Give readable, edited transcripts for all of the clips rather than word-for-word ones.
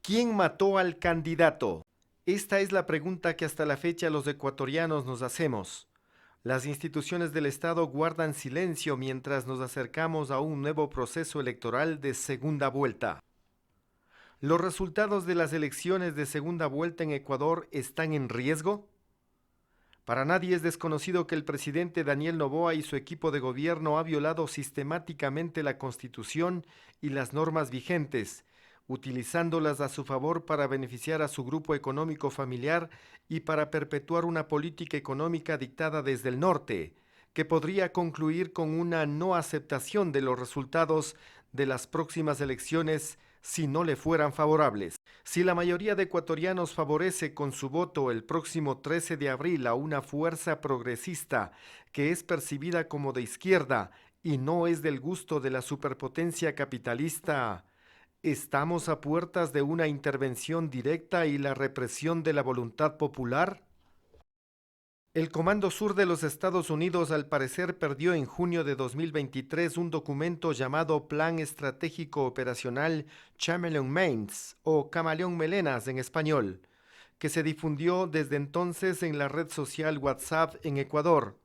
¿Quién mató al candidato? Esta es la pregunta que hasta la fecha los ecuatorianos nos hacemos. Las instituciones del Estado guardan silencio mientras nos acercamos a un nuevo proceso electoral de segunda vuelta. ¿Los resultados de las elecciones de segunda vuelta en Ecuador están en riesgo? Para nadie es desconocido que el presidente Daniel Noboa y su equipo de gobierno ha violado sistemáticamente la Constitución y las normas vigentes, utilizándolas a su favor para beneficiar a su grupo económico familiar y para perpetuar una política económica dictada desde el norte, que podría concluir con una no aceptación de los resultados de las próximas elecciones si no le fueran favorables. Si la mayoría de ecuatorianos favorece con su voto el próximo 13 de abril a una fuerza progresista que es percibida como de izquierda y no es del gusto de la superpotencia capitalista, ¿estamos a puertas de una intervención directa y la represión de la voluntad popular? El Comando Sur de los Estados Unidos al parecer perdió en junio de 2023 un documento llamado Plan Estratégico Operacional Chameleon Mains o Camaleón Melenas en español, que se difundió desde entonces en la red social WhatsApp en Ecuador.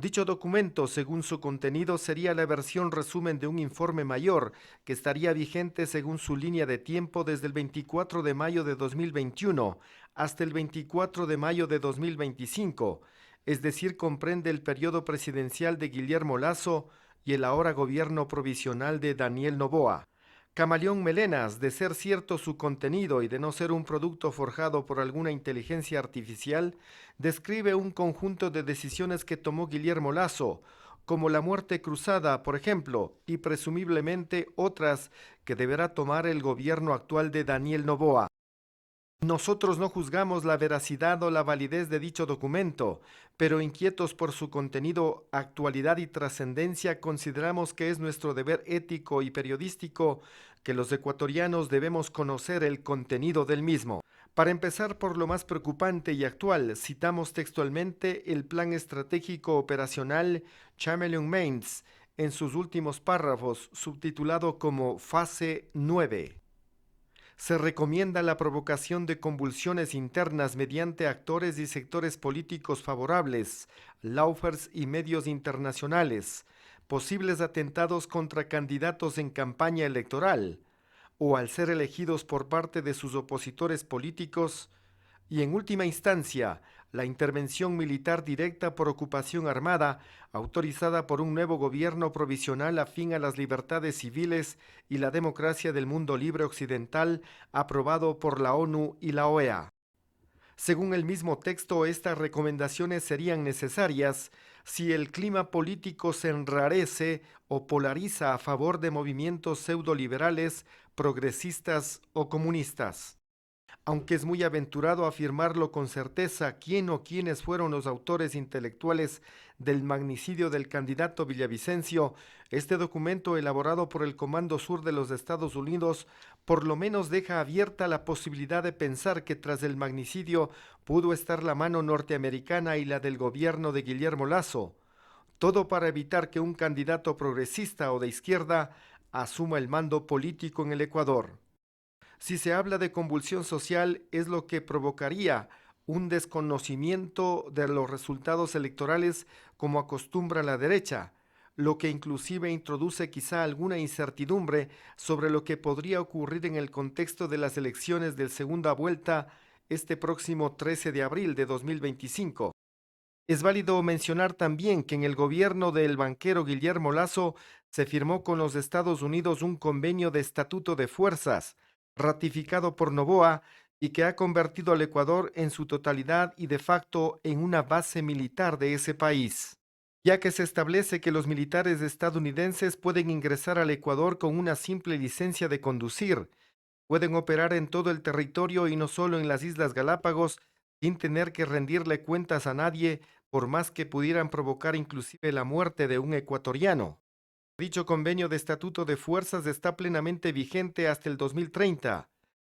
Dicho documento, según su contenido, sería la versión resumen de un informe mayor que estaría vigente según su línea de tiempo desde el 24 de mayo de 2021 hasta el 24 de mayo de 2025, es decir, comprende el periodo presidencial de Guillermo Lasso y el ahora gobierno provisional de Daniel Noboa. Camaleón Melenas, de ser cierto su contenido y de no ser un producto forjado por alguna inteligencia artificial, describe un conjunto de decisiones que tomó Guillermo Lasso, como la muerte cruzada, por ejemplo, y presumiblemente otras que deberá tomar el gobierno actual de Daniel Noboa. Nosotros no juzgamos la veracidad o la validez de dicho documento, pero inquietos por su contenido, actualidad y trascendencia, consideramos que es nuestro deber ético y periodístico que los ecuatorianos debemos conocer el contenido del mismo. Para empezar por lo más preocupante y actual, citamos textualmente el Plan Estratégico Operacional Chameleon Mains en sus últimos párrafos, subtitulado como Fase 9. Se recomienda la provocación de convulsiones internas mediante actores y sectores políticos favorables, laufers y medios internacionales, posibles atentados contra candidatos en campaña electoral, o al ser elegidos por parte de sus opositores políticos, y en última instancia, la intervención militar directa por ocupación armada, autorizada por un nuevo gobierno provisional afín a las libertades civiles y la democracia del mundo libre occidental, aprobado por la ONU y la OEA. Según el mismo texto, estas recomendaciones serían necesarias si el clima político se enrarece o polariza a favor de movimientos pseudoliberales, progresistas o comunistas. Aunque es muy aventurado afirmarlo con certeza quién o quiénes fueron los autores intelectuales del magnicidio del candidato Villavicencio, este documento elaborado por el Comando Sur de los Estados Unidos por lo menos deja abierta la posibilidad de pensar que tras el magnicidio pudo estar la mano norteamericana y la del gobierno de Guillermo Lasso, todo para evitar que un candidato progresista o de izquierda asuma el mando político en el Ecuador. Si se habla de convulsión social, es lo que provocaría un desconocimiento de los resultados electorales como acostumbra la derecha, lo que inclusive introduce quizá alguna incertidumbre sobre lo que podría ocurrir en el contexto de las elecciones de segunda vuelta este próximo 13 de abril de 2025. Es válido mencionar también que en el gobierno del banquero Guillermo Lasso se firmó con los Estados Unidos un convenio de estatuto de fuerzas, ratificado por Noboa, y que ha convertido al Ecuador en su totalidad y de facto en una base militar de ese país, ya que se establece que los militares estadounidenses pueden ingresar al Ecuador con una simple licencia de conducir, pueden operar en todo el territorio y no solo en las Islas Galápagos, sin tener que rendirle cuentas a nadie, por más que pudieran provocar inclusive la muerte de un ecuatoriano. Dicho convenio de estatuto de fuerzas está plenamente vigente hasta el 2030,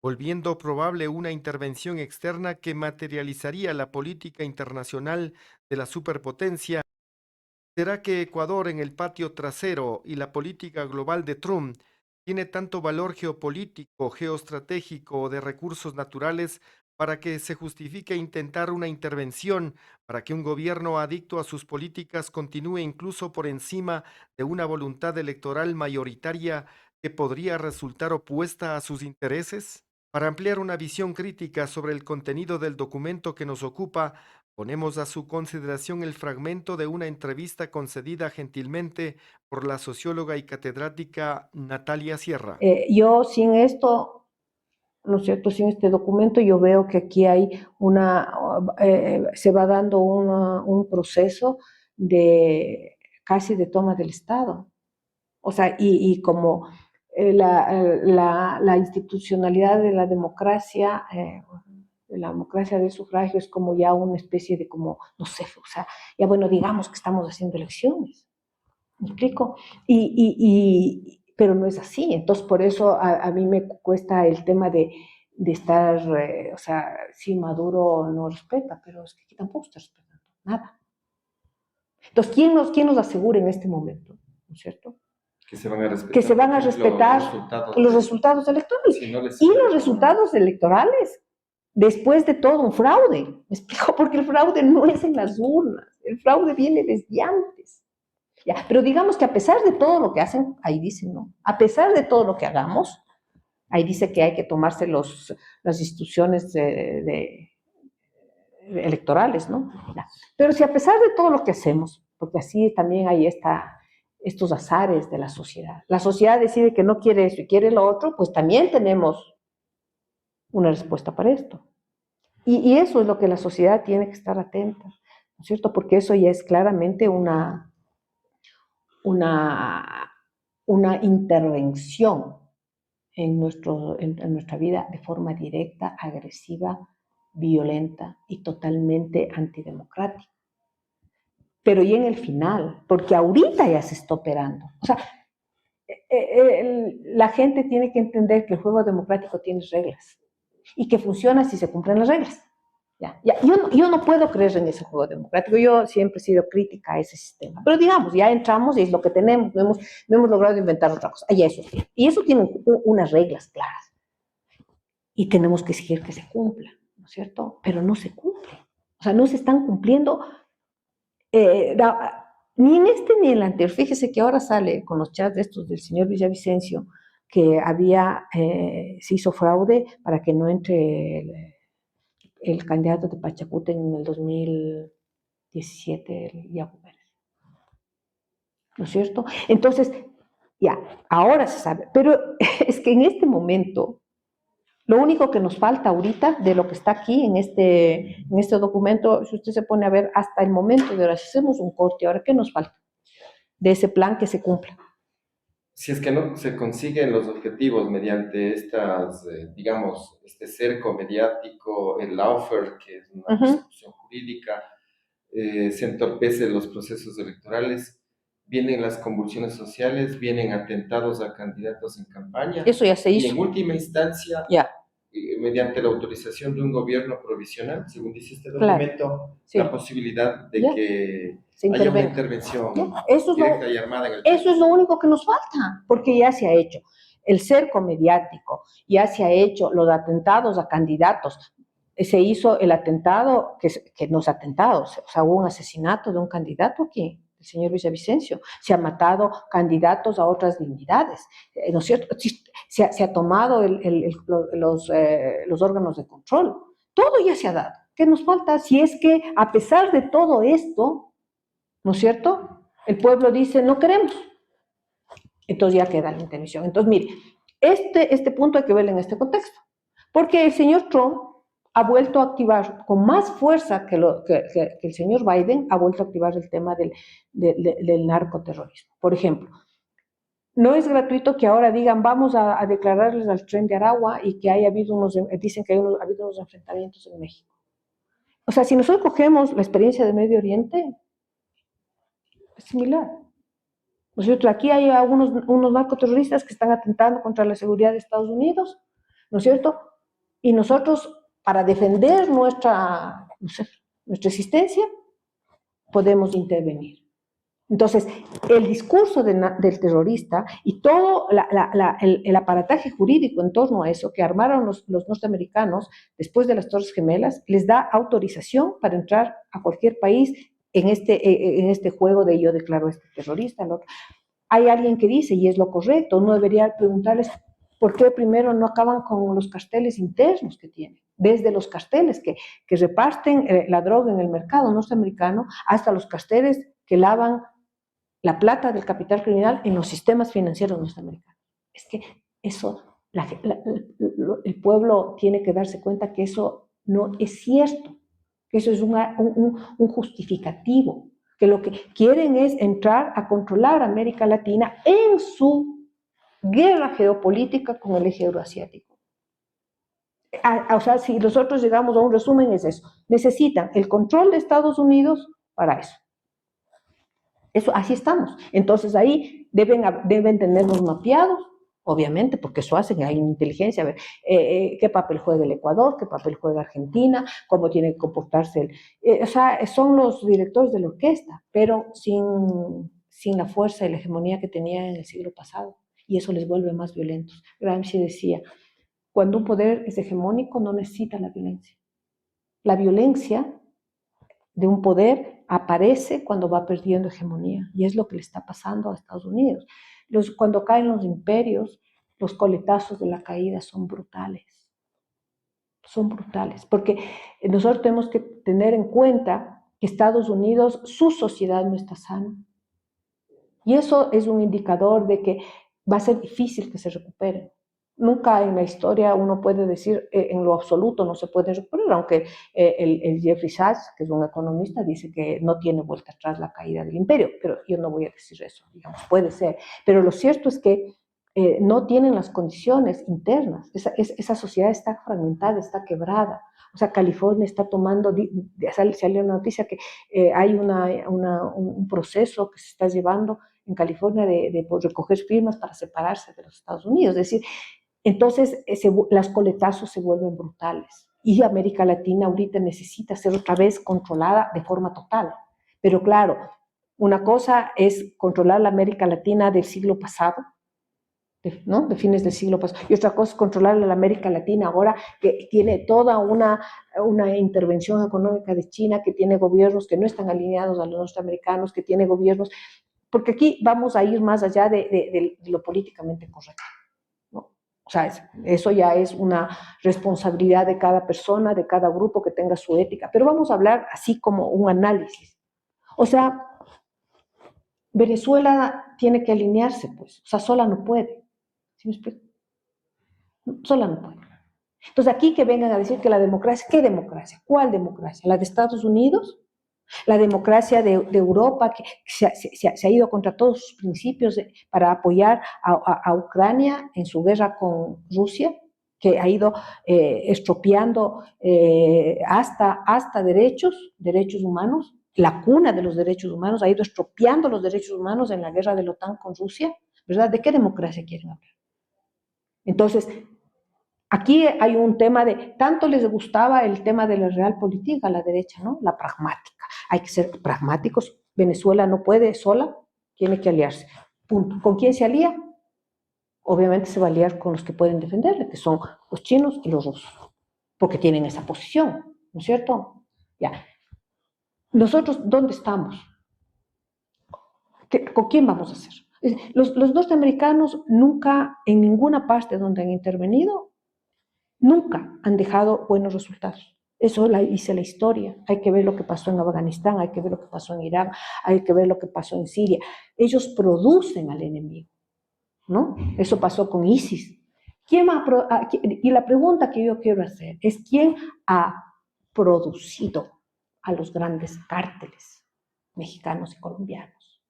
volviendo probable una intervención externa que materializaría la política internacional de la superpotencia. ¿Será que Ecuador en el patio trasero y la política global de Trump tiene tanto valor geopolítico, geoestratégico o de recursos naturales para que se justifique intentar una intervención para que un gobierno adicto a sus políticas continúe incluso por encima de una voluntad electoral mayoritaria que podría resultar opuesta a sus intereses? Para ampliar una visión crítica sobre el contenido del documento que nos ocupa, ponemos a su consideración el fragmento de una entrevista concedida gentilmente por la socióloga y catedrática Natalia Sierra. Yo sin esto, ¿no es cierto? Sin este documento yo veo que aquí hay se va dando un proceso de casi de toma del Estado. O sea, y como la institucionalidad de la democracia del sufragio es como ya una especie de como, no sé, o sea, ya bueno, digamos que estamos haciendo elecciones. ¿Me explico? Pero no es así. Entonces, por eso a mí me cuesta el tema de estar, o sea, si Maduro no respeta, pero es que aquí tampoco está respetando nada. Entonces, ¿quién nos asegura en este momento? ¿No es cierto? Que se van a respetar, que se van a respetar los resultados electorales. Si no les y los resultados electorales, después de todo, un fraude. ¿Me explico? Porque el fraude no es en las urnas, el fraude viene desde antes. ¿Ya? Pero digamos que a pesar de todo lo que hacen, ahí dicen, ¿no? A pesar de todo lo que hagamos, ahí dice que hay que tomarse las instituciones electorales, ¿no? ¿Ya? Pero si a pesar de todo lo que hacemos, porque así también hay estos azares de la sociedad decide que no quiere eso y quiere lo otro, pues también tenemos una respuesta para esto. Y eso es lo que la sociedad tiene que estar atenta, ¿no es cierto? Porque eso ya es claramente una intervención en nuestra vida de forma directa, agresiva, violenta y totalmente antidemocrática. Pero y en el final, porque ahorita ya se está operando. O sea, la gente tiene que entender que el juego democrático tiene reglas y que funciona si se cumplen las reglas. Yo no puedo creer en ese juego democrático, yo siempre he sido crítica a ese sistema, pero digamos, ya entramos y es lo que tenemos, no hemos logrado inventar otra cosa. Y eso tiene unas reglas claras y tenemos que exigir que se cumplan, ¿no es cierto? Pero no se cumple, o sea, no se están cumpliendo ni en este ni en el anterior. Fíjese que ahora sale con los chats de estos del señor Villavicencio que se hizo fraude para que no entre el candidato de Pachacute en el 2017, el Iago Pérez. ¿No es cierto? Entonces, ya, ahora se sabe. Pero es que en este momento, lo único que nos falta ahorita de lo que está aquí en este documento, si usted se pone a ver hasta el momento de ahora, si hacemos un corte, ahora, ¿qué nos falta de ese plan que se cumpla? Si es que no se consiguen los objetivos mediante digamos, este cerco mediático, el lawfare, que es una persecución jurídica, se entorpecen los procesos electorales, vienen las convulsiones sociales, vienen atentados a candidatos en campaña. Eso ya se hizo. Y en última instancia, mediante la autorización de un gobierno provisional, según dice este documento, la posibilidad de que haya una intervención directa y armada en el país. Eso es lo único que nos falta, porque ya se ha hecho el cerco mediático, ya se ha hecho los atentados a candidatos. Se hizo el atentado, que no es atentado, o sea, hubo un asesinato de un candidato aquí, el señor Villavicencio. Se han matado candidatos a otras dignidades, ¿no es cierto? Se ha tomado los órganos de control. Todo ya se ha dado. ¿Qué nos falta? Si es que a pesar de todo esto, ¿no es cierto?, el pueblo dice, no queremos. Entonces ya queda la intervención. Entonces, mire, este punto hay que verlo en este contexto. Porque el señor Trump ha vuelto a activar con más fuerza que el señor Biden, ha vuelto a activar el tema del narcoterrorismo. Por ejemplo, no es gratuito que ahora digan, vamos a declararles al Tren de Aragua y que dicen que ha habido unos enfrentamientos en México. O sea, si nosotros cogemos la experiencia de Medio Oriente, es similar. ¿No es cierto? Aquí hay unos narcoterroristas que están atentando contra la seguridad de Estados Unidos, ¿no es cierto? Y nosotros, para defender nuestra existencia, podemos intervenir. Entonces, el discurso del terrorista y todo el aparataje jurídico en torno a eso que armaron los norteamericanos después de las Torres Gemelas les da autorización para entrar a cualquier país en este juego de yo declaro este terrorista. Hay alguien que dice, y es lo correcto, uno debería preguntarles por qué primero no acaban con los carteles internos que tienen, desde los carteles que reparten la droga en el mercado norteamericano hasta los carteles que lavan la plata del capital criminal en los sistemas financieros norteamericanos. Es que eso, el pueblo tiene que darse cuenta que eso no es cierto, que eso es un justificativo, que lo que quieren es entrar a controlar América Latina en su guerra geopolítica con el eje euroasiático. O sea, si nosotros llegamos a un resumen es eso, necesitan el control de Estados Unidos para eso. Eso, así estamos. Entonces ahí deben tenernos mapeados, obviamente, porque eso hacen, hay inteligencia, a ver qué papel juega el Ecuador, qué papel juega Argentina, cómo tiene que comportarse o sea, son los directores de la orquesta, pero sin la fuerza y la hegemonía que tenían en el siglo pasado, y eso les vuelve más violentos. Gramsci decía, cuando un poder es hegemónico no necesita la violencia. La violencia de un poder aparece cuando va perdiendo hegemonía, y es lo que le está pasando a Estados Unidos. Cuando caen los imperios, los coletazos de la caída son brutales, porque nosotros tenemos que tener en cuenta que Estados Unidos, su sociedad no está sana, y eso es un indicador de que va a ser difícil que se recupere. Nunca en la historia uno puede decir en lo absoluto no se puede recuperar, aunque el Jeffrey Sachs, que es un economista, dice que no tiene vuelta atrás la caída del imperio, pero yo no voy a decir eso, digamos, puede ser. Pero lo cierto es que no tienen las condiciones internas, esa sociedad está fragmentada, está quebrada. O sea, California está tomando, salió una noticia que hay un proceso que se está llevando en California de recoger firmas para separarse de los Estados Unidos. Es decir, entonces los coletazos se vuelven brutales. Y América Latina ahorita necesita ser otra vez controlada de forma total. Pero claro, una cosa es controlar la América Latina del siglo pasado, ¿no? De fines del siglo pasado, y otra cosa es controlar la América Latina ahora, que tiene toda una intervención económica de China, que tiene gobiernos que no están alineados a los norteamericanos, que tiene gobiernos, porque aquí vamos a ir más allá de lo políticamente correcto, ¿no? O sea, eso ya es una responsabilidad de cada persona, de cada grupo que tenga su ética, pero vamos a hablar así como un análisis. O sea, Venezuela tiene que alinearse, pues, o sea, sola no puede. ¿Sí me explico? Sola no puede. Entonces aquí que vengan a decir que la democracia, ¿qué democracia? ¿Cuál democracia? ¿La de Estados Unidos? La democracia de Europa que se ha ido contra todos sus principios para apoyar a Ucrania en su guerra con Rusia, que ha ido estropeando hasta derechos humanos, la cuna de los derechos humanos, ha ido estropeando los derechos humanos en la guerra de la OTAN con Rusia, ¿verdad? ¿De qué democracia quieren hablar? Entonces, aquí hay un tema de, tanto les gustaba el tema de la realpolitik a la derecha, ¿no? La pragmática. Hay que ser pragmáticos. Venezuela no puede sola, tiene que aliarse. Punto. ¿Con quién se alía? Obviamente se va a aliar con los que pueden defenderle, que son los chinos y los rusos, porque tienen esa posición, ¿no es cierto? Ya. Nosotros, ¿dónde estamos? ¿Con quién vamos a hacer? Los norteamericanos nunca, en ninguna parte donde han intervenido, nunca han dejado buenos resultados. Eso dice la historia. Hay que ver lo que pasó en Afganistán, hay que ver lo que pasó en Irak, hay que ver lo que pasó en Siria. Ellos producen al enemigo, ¿no? Eso pasó con ISIS. Y la pregunta que yo quiero hacer es, ¿quién ha producido a los grandes cárteles mexicanos y colombianos?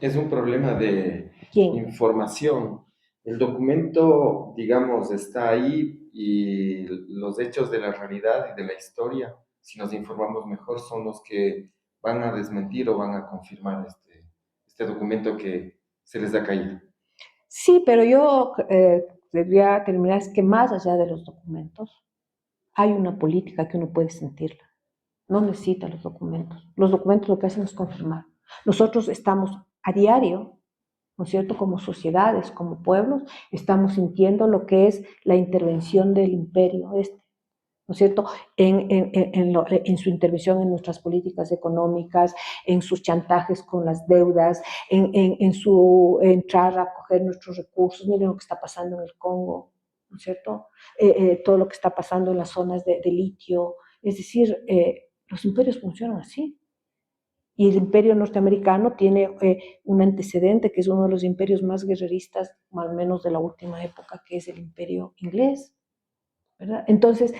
Es un problema de ¿Quién? información. El documento, digamos, está ahí y los hechos de la realidad y de la historia, si nos informamos mejor, son los que van a desmentir o van a confirmar este documento que se les ha caído. Sí, pero yo debería terminar, es que más allá de los documentos, hay una política que uno puede sentirla. No necesita los documentos. Los documentos lo que hacen es confirmar. Nosotros estamos a diario, ¿no es cierto?, como sociedades, como pueblos, estamos sintiendo lo que es la intervención del imperio ¿no es cierto?, en su intervención en nuestras políticas económicas, en sus chantajes con las deudas, en su entrar a coger nuestros recursos. Miren lo que está pasando en el Congo, ¿no es cierto? Todo lo que está pasando en las zonas de litio. Es decir, los imperios funcionan así. Y el imperio norteamericano tiene un antecedente que es uno de los imperios más guerreristas, al menos de la última época, que es el imperio inglés, ¿verdad? Entonces,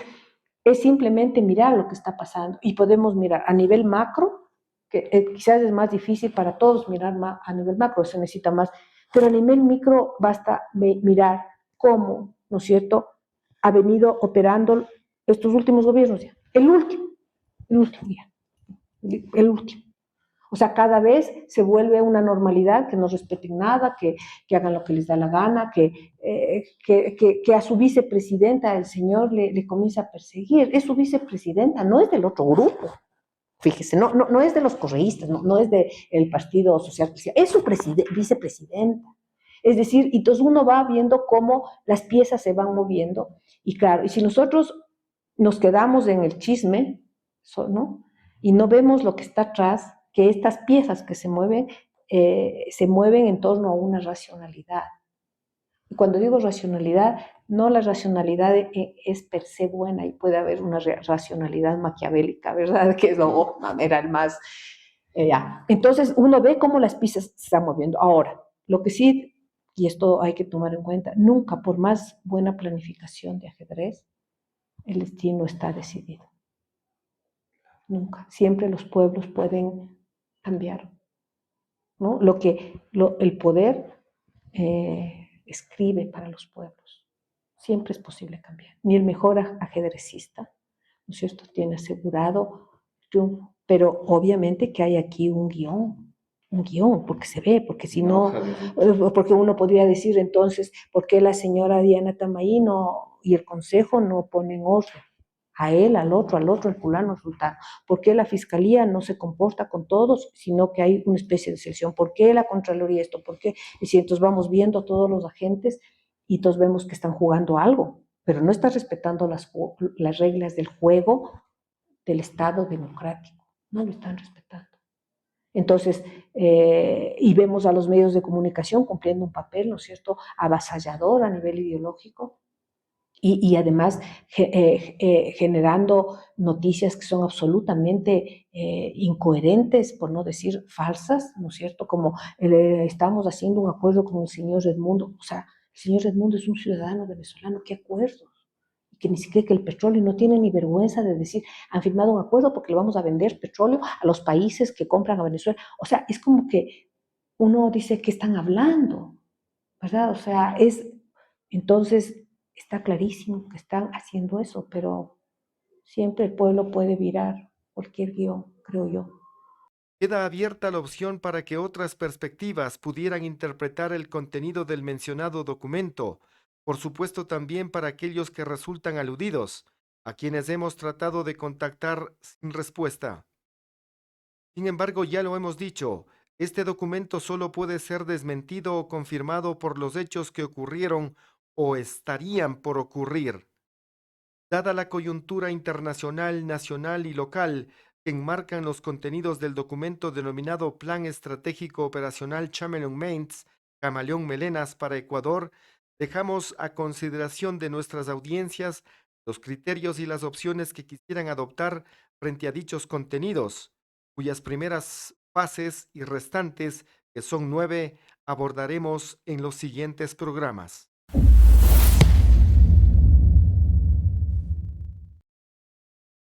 es simplemente mirar lo que está pasando y podemos mirar a nivel macro, que quizás es más difícil para todos mirar a nivel macro, se necesita más, pero a nivel micro basta mirar cómo, ¿no es cierto?, ha venido operando estos últimos gobiernos ya, el último ya, el último. O sea, cada vez se vuelve una normalidad, que no respeten nada, que hagan lo que les da la gana, que a su vicepresidenta el señor le comienza a perseguir. Es su vicepresidenta, no es del otro grupo. Fíjese, no es de los correístas, no es del Partido Social Cristiano, es su vicepresidenta. Es decir, entonces uno va viendo cómo las piezas se van moviendo. Y claro, y si nosotros nos quedamos en el chisme, ¿no?, y no vemos lo que está atrás, que estas piezas que se mueven en torno a una racionalidad. Y cuando digo racionalidad, no la racionalidad es per se buena y puede haber una racionalidad maquiavélica, ¿verdad? Que es lo era el más... ya. Entonces uno ve cómo las piezas se están moviendo. Ahora, lo que sí, y esto hay que tomar en cuenta, nunca por más buena planificación de ajedrez, el destino está decidido. Nunca. Siempre los pueblos pueden cambiar, ¿no? El poder escribe para los pueblos. Siempre es posible cambiar. Ni el mejor ajedrecista, ¿no es cierto?, tiene asegurado triunfo. Pero obviamente que hay aquí un guión, porque se ve, porque si no, porque uno podría decir entonces, ¿por qué la señora Diana Tamaí y el consejo no ponen orden? A él, al otro, al fulano, al sultano. ¿Por qué la fiscalía no se comporta con todos, sino que hay una especie de selección? ¿Por qué la Contraloría esto? ¿Por qué? Y si entonces vamos viendo a todos los agentes y todos vemos que están jugando algo, pero no están respetando las reglas del juego del Estado democrático, no lo están respetando. Entonces, y vemos a los medios de comunicación cumpliendo un papel, ¿no es cierto?, avasallador a nivel ideológico, y además generando noticias que son absolutamente incoherentes, por no decir falsas, ¿no es cierto? Como estamos haciendo un acuerdo con el señor Edmundo. O sea, el señor Edmundo es un ciudadano venezolano, ¿qué acuerdo? Que ni siquiera que el petróleo, no tiene ni vergüenza de decir, han firmado un acuerdo porque le vamos a vender petróleo a los países que compran a Venezuela. O sea, es como que uno dice, ¿qué están hablando? ¿Verdad? O sea, entonces está clarísimo que están haciendo eso, pero siempre el pueblo puede virar cualquier guión, creo yo. Queda abierta la opción para que otras perspectivas pudieran interpretar el contenido del mencionado documento, por supuesto también para aquellos que resultan aludidos, a quienes hemos tratado de contactar sin respuesta. Sin embargo, ya lo hemos dicho, este documento solo puede ser desmentido o confirmado por los hechos que ocurrieron o estarían por ocurrir. Dada la coyuntura internacional, nacional y local que enmarcan los contenidos del documento denominado Plan Estratégico Operacional Chameleon-Mainz, Camaleón Melenas para Ecuador, dejamos a consideración de nuestras audiencias los criterios y las opciones que quisieran adoptar frente a dichos contenidos, cuyas primeras fases y restantes, que son 9, abordaremos en los siguientes programas.